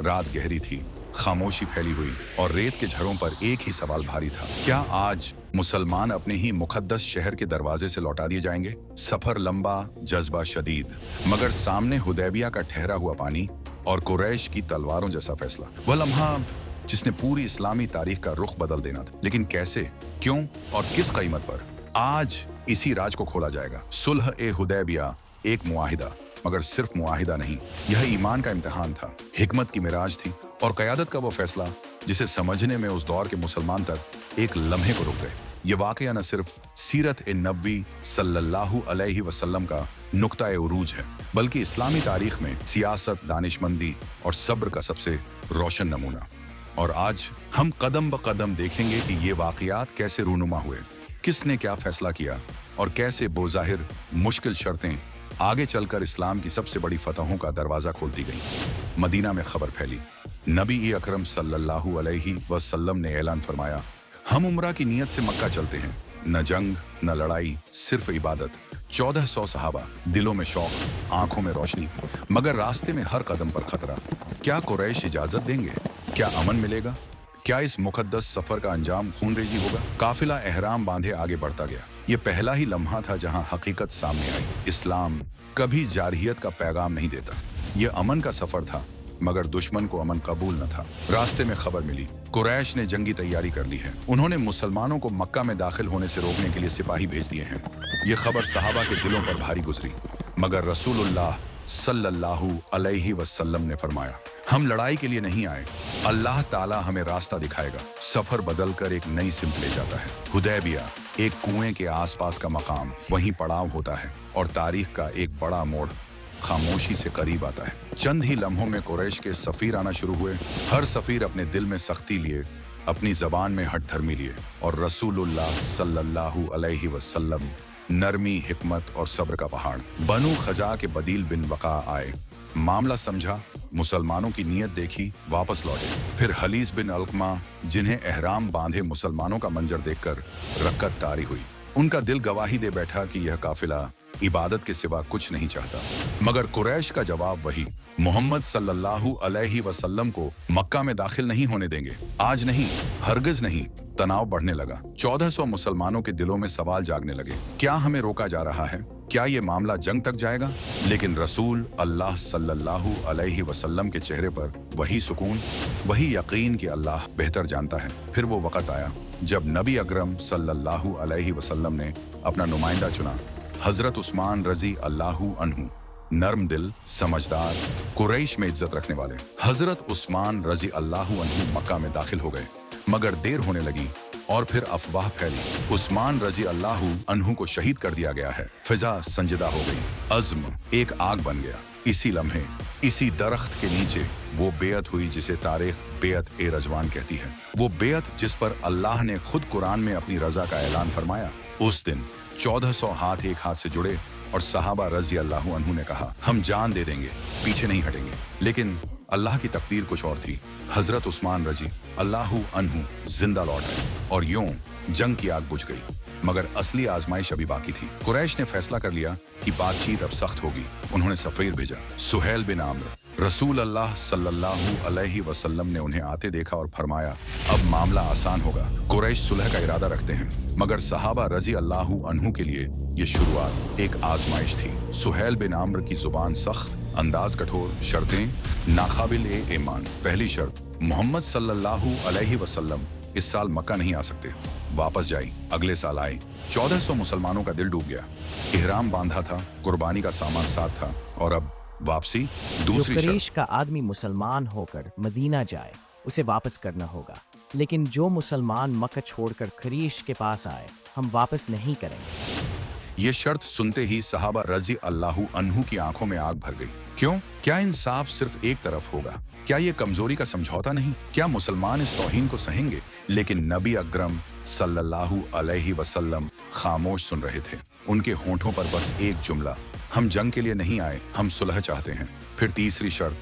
रात गहरी थी, खामोशी फैली हुई और रेत के झरों पर एक ही सवाल भारी था, क्या आज मुसलमान अपने ही मुकद्दस शहर के दरवाजे से लौटा दिए जाएंगे? सफर लंबा, जज्बा शदीद, मगर सामने हुदैबिया का ठहरा हुआ पानी और कुरैश की तलवारों जैसा फैसला। वह लम्हा जिसने पूरी इस्लामी तारीख का रुख बदल देना था। लेकिन कैसे, क्यों और किस कीमत पर? आज इसी राज को खोला जाएगा। सुलह ए हुदैबिया एक मुआहिदा, मगर सिर्फ मुआहिदा नहीं, यह ईमान का इम्तिहान था, हिकमत की मिराज थी और क़यादत का वो फैसला जिसे समझने में उस दौर के मुसलमान तक एक लम्हे को रुक गए। ये वाक़या न सिर्फ सीरत ए नबवी सल्लल्लाहु अलैहि वसल्लम का नुक्ता ए उरूज है, बल्कि इस्लामी तारीख में सियासत, दानिशमंदी और सब्र का सबसे रोशन नमूना। और आज हम कदम ब कदम देखेंगे कि ये वाक़यात कैसे रूनुमा हुए, किसने क्या फैसला किया और कैसे बोज़ाहिर मुश्किल शर्तें आगे चलकर इस्लाम की सबसे बड़ी फतहों का दरवाज़ा खोलती गई। मदीना में खबर फैली। नबी अकरम सल्लल्लाहु अलैहि वसल्लम ने ऐलान फरमाया, हम उम्रा की नीयत से मक्का चलते हैं, न जंग न लड़ाई, सिर्फ इबादत। 1400 सहाबा, दिलों में शौक, आंखों में रोशनी, मगर रास्ते में हर कदम पर खतरा। क्या कुरैश इजाजत देंगे? क्या अमन मिलेगा? क्या इस मुकद्दस सफर का अंजाम खूनरेजी होगा? काफिला एहराम बांधे आगे बढ़ता गया। ये पहला ही लम्हा था जहां हकीकत सामने आई। इस्लाम कभी जारहियत का पैगाम नहीं देता। ये अमन का सफर था, मगर दुश्मन को अमन कबूल न था। रास्ते में खबर मिली, कुरैश ने जंगी तैयारी कर ली है। उन्होंने मुसलमानों को मक्का में दाखिल होने से रोकने के लिए सिपाही भेज दिए हैं। ये खबर सहाबा के दिलों पर भारी गुजरी, मगर रसूलुल्लाह सल्लल्लाहु अलैहि वसल्लम ने फरमाया, हम लड़ाई के लिए नहीं आए, अल्लाह ताला हमें रास्ता दिखाएगा। सफर बदलकर एक नई सिमत ले जाता है। हुदैबिया एक कुएं के आसपास का मकाम, वहीं पड़ाव होता है और तारीख का एक बड़ा मोड़ खामोशी से करीब आता है। चंद ही लम्हों में कुरैश के सफीर आना शुरू हुए। हर सफीर अपने दिल में सख्ती लिए, अपनी जबान में हठ धर्मी लिए, और रसूलुल्लाह सल्लल्लाहु अलैहि वसल्लम नरमी, हिकमत और सब्र का पहाड़। बनु खजा के बदील बिन वक़ा आए, मामला समझा, मुसलमानों की नीयत देखी, वापस लौटे। फिर हलीस बिन अलकमा, जिन्हें एहराम बांधे मुसलमानों का मंजर देखकर रक्कत तारी हुई। उनका दिल गवाही दे बैठा कि यह काफिला इबादत के सिवा कुछ नहीं चाहता। मगर कुरैश का जवाब वही, मोहम्मद सल्लल्लाहु अलैहि वसल्लम को मक्का में दाखिल नहीं होने देंगे। आज नहीं, हरगिज नहीं। तनाव बढ़ने लगा। 1400 मुसलमानों के दिलों में सवाल जागने लगे, क्या हमें रोका जा रहा है? क्या ये मामला जंग तक जाएगा? लेकिन रसूल अल्लाह सल्लल्लाहु अलैहि वसल्लम के चेहरे पर वही सुकून, वही यकीन कि अल्लाह बेहतर जानता है। फिर वो वक़्त आया जब नबी अकरम सल्लल्लाहु अलैहि वसल्लम ने अपना नुमाइंदा चुना, हजरत उस्मान रजी अल्लाहु अन्हु, नर्म दिल, समझदार, कुरैश में इज्जत रखने वाले। हजरत उस्मान रजी अल्लाहु अन्हु मक्का में दाखिल हो गए, मगर देर होने लगी और फिर अफवाह फैली, उस्मान रजी अल्लाहु अन्हु को शहीद कर दिया गया है। फिजा संजिदा हो गई, अज़्म एक आग बन गया। इसी लम्हे, इसी दरख्त के नीचे वो बेअत हुई जिसे तारीख बेअत ए रजवान कहती है। वो बेअत जिस पर अल्लाह ने खुद कुरान में अपनी रजा का ऐलान फरमाया। उस दिन 1400 हाथ एक हाथ से जुड़े और सहाबा रजी अल्लाहु अन्हु ने कहा, हम जान दे देंगे, पीछे नहीं हटेंगे। लेकिन अल्लाह की तकदीर कुछ और थी। हजरत उस्मान रजी अल्लाहु अन्हु जिंदा लौट आए और यूं जंग की आग बुझ गई। मगर असली आजमाइश अभी बाकी थी। कुरैश ने फैसला कर लिया कि बातचीत अब सख्त होगी। उन्होंने सफीर भेजा, सुहेल बिन आमर। रसूल अल्लाह सल्लल्लाहु अलैहि वसल्लम ने उन्हें आते देखा और फरमाया, अब मामला आसान होगा। कुरैश सुलह का इरादा रखते हैं, मगर सहाबा रजी अल्लाहु अन्हु के लिए ये शुरुआत एक आजमाइश थी। सुहेल बिन आमर की जुबान सख्त, अंदाज कठोर, शर्तें नाकाबिल ए ईमान। पहली शर्त, मोहम्मद सल्लल्लाहु अलैहि वसल्लम इस साल मक्का नहीं आ सकते, वापस जाई, अगले साल आए। 1400 मुसलमानों का दिल डूब गया। इहराम बांधा था, कुर्बानी का सामान साथ था, और अब वापसी। दूसरी शर्त, कुरैश का आदमी मुसलमान होकर मदीना जाए, उसे वापस करना होगा। लेकिन जो मुसलमान मक्का छोड़कर कुरैश के पास आए, हम वापस नहीं करेंगे। ये शर्त सुनते ही सहाबा रजी अल्लाहु अन्हु की आंखों में आग भर गई। क्यों? क्या इंसाफ सिर्फ एक तरफ होगा? क्या ये कमजोरी का समझौता नहीं? क्या मुसलमान इस तौहीन को सहेंगे? लेकिन नबी अकरम सल्लल्लाहु अलैहि वसल्लम खामोश सुन रहे थे। उनके होंठों पर बस एक जुमला, हम जंग के लिए नहीं आए, हम सुलह चाहते हैं। फिर तीसरी शर्त,